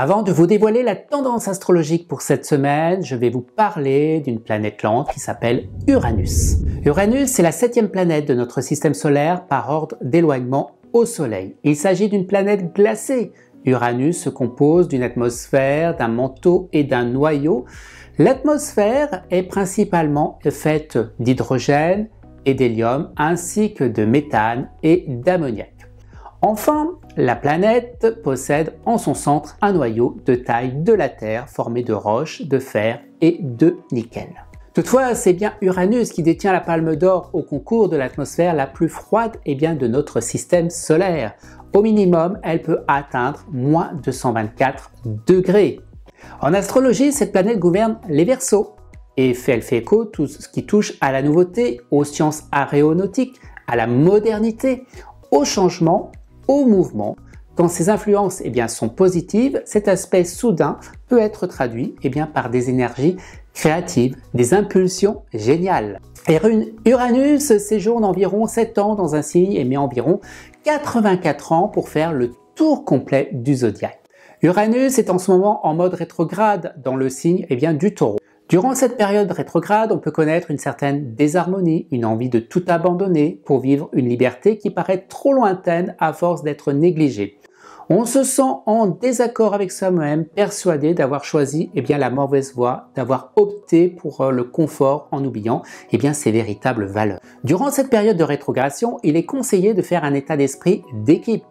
Avant de vous dévoiler la tendance astrologique pour cette semaine, je vais vous parler d'une planète lente qui s'appelle Uranus. Uranus, c'est la 7e planète de notre système solaire par ordre d'éloignement au Soleil. Il s'agit d'une planète glacée. Uranus se compose d'une atmosphère, d'un manteau et d'un noyau. L'atmosphère est principalement faite d'hydrogène et d'hélium ainsi que de méthane et d'ammoniac. Enfin, la planète possède en son centre un noyau de taille de la Terre formé de roches, de fer et de nickel. Toutefois, c'est bien Uranus qui détient la palme d'or au concours de l'atmosphère la plus froide de notre système solaire. Au minimum, elle peut atteindre moins 224 degrés. En astrologie, cette planète gouverne les Verseaux et elle fait écho tout ce qui touche à la nouveauté, aux sciences aéronautiques, à la modernité, au changement, au mouvement. Quand ces influences sont positives, cet aspect soudain peut être traduit par des énergies créatives, des impulsions géniales. Uranus séjourne environ 7 ans dans un signe et met environ 84 ans pour faire le tour complet du zodiaque. Uranus est en ce moment en mode rétrograde dans le signe du Taureau. Durant cette période rétrograde, on peut connaître une certaine désharmonie, une envie de tout abandonner pour vivre une liberté qui paraît trop lointaine à force d'être négligée. On se sent en désaccord avec soi-même, persuadé d'avoir choisi la mauvaise voie, d'avoir opté pour le confort en oubliant ses véritables valeurs. Durant cette période de rétrogradation, il est conseillé de faire un état d'esprit d'équipe.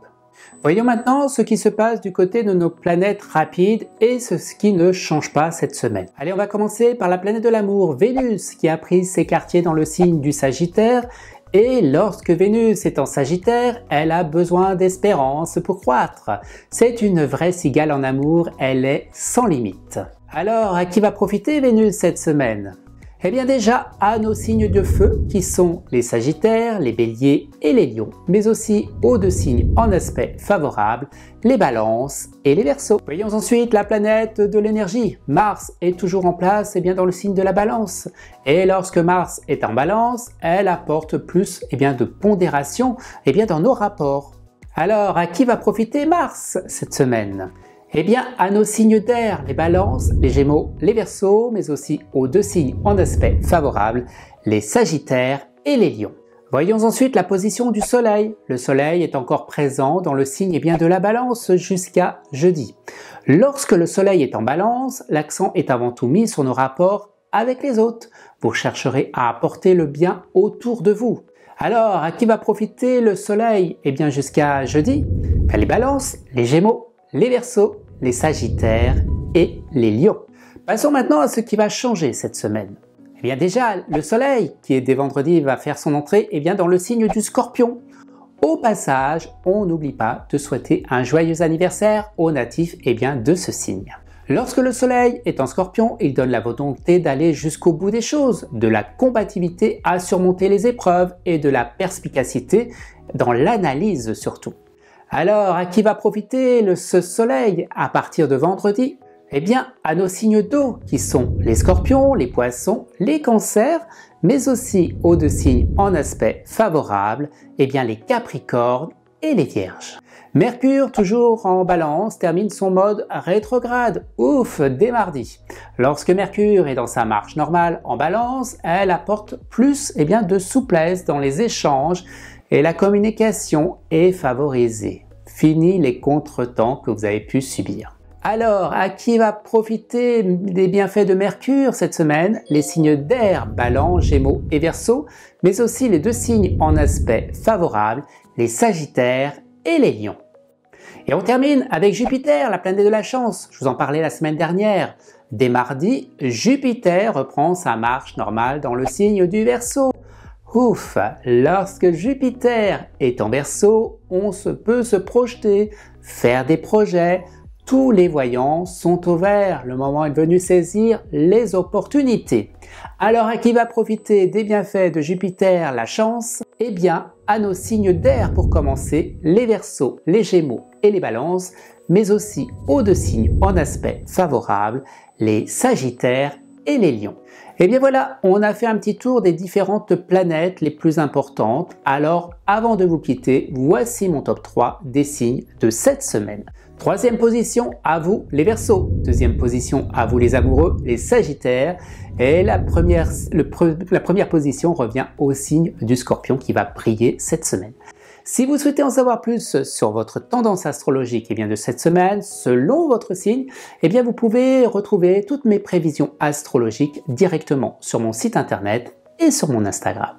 Voyons maintenant ce qui se passe du côté de nos planètes rapides et ce qui ne change pas cette semaine. Allez, on va commencer par la planète de l'amour, Vénus, qui a pris ses quartiers dans le signe du Sagittaire. Et lorsque Vénus est en Sagittaire, elle a besoin d'espérance pour croître. C'est une vraie cigale en amour, elle est sans limite. Alors, à qui va profiter Vénus cette semaine ? Déjà à nos signes de feu qui sont les Sagittaires, les Béliers et les Lions, mais aussi aux 2 signes en aspect favorable, les Balances et les Verseaux. Voyons ensuite la planète de l'énergie. Mars est toujours en place dans le signe de la Balance. Et lorsque Mars est en Balance, elle apporte plus de pondération dans nos rapports. Alors, à qui va profiter Mars cette semaine ? À nos signes d'air, les Balances, les Gémeaux, les Verseaux, mais aussi aux 2 signes en aspect favorable, les Sagittaires et les Lions. Voyons ensuite la position du Soleil. Le Soleil est encore présent dans le signe de la Balance jusqu'à jeudi. Lorsque le Soleil est en Balance, l'accent est avant tout mis sur nos rapports avec les autres. Vous chercherez à apporter le bien autour de vous. Alors, à qui va profiter le Soleil jusqu'à jeudi, les Balances, les Gémeaux, les Verseaux, les Sagittaires et les Lions. Passons maintenant à ce qui va changer cette semaine. Déjà, le Soleil, qui est dès vendredi, va faire son entrée dans le signe du Scorpion. Au passage, on n'oublie pas de souhaiter un joyeux anniversaire aux natifs de ce signe. Lorsque le Soleil est en Scorpion, il donne la volonté d'aller jusqu'au bout des choses, de la combativité à surmonter les épreuves et de la perspicacité dans l'analyse surtout. Alors, à qui va profiter ce Soleil à partir de vendredi ? À nos signes d'eau qui sont les Scorpions, les Poissons, les Cancers, mais aussi aux 2 signes en aspect favorable, les Capricornes et les Vierges. Mercure, toujours en Balance, termine son mode rétrograde, dès mardi. Lorsque Mercure est dans sa marche normale en Balance, elle apporte plus de souplesse dans les échanges et la communication est favorisée. Fini les contretemps que vous avez pu subir. Alors, à qui va profiter des bienfaits de Mercure cette semaine ? Les signes d'air, Balance, Gémeaux et Verseaux, mais aussi les 2 signes en aspect favorable, les Sagittaires et les Lions. Et on termine avec Jupiter, la planète de la chance. Je vous en parlais la semaine dernière. Dès mardi, Jupiter reprend sa marche normale dans le signe du Verseau. Lorsque Jupiter est en Verseau, on peut se projeter, faire des projets. Tous les voyants sont au vert. Le moment est venu saisir les opportunités. Alors, à qui va profiter des bienfaits de Jupiter, la chance ? À nos signes d'air pour commencer, les Verseaux, les Gémeaux et les Balances, mais aussi aux 2 signes en aspect favorable, les Sagittaires et les Lions. Et bien voilà, on a fait un petit tour des différentes planètes les plus importantes. Alors, avant de vous quitter, voici mon top 3 des signes de cette semaine. Troisième position, à vous les Verseaux. Deuxième position, à vous les amoureux, les Sagittaires. Et la première position revient au signe du Scorpion qui va briller cette semaine. Si vous souhaitez en savoir plus sur votre tendance astrologique de cette semaine, selon votre signe, vous pouvez retrouver toutes mes prévisions astrologiques directement sur mon site internet et sur mon Instagram.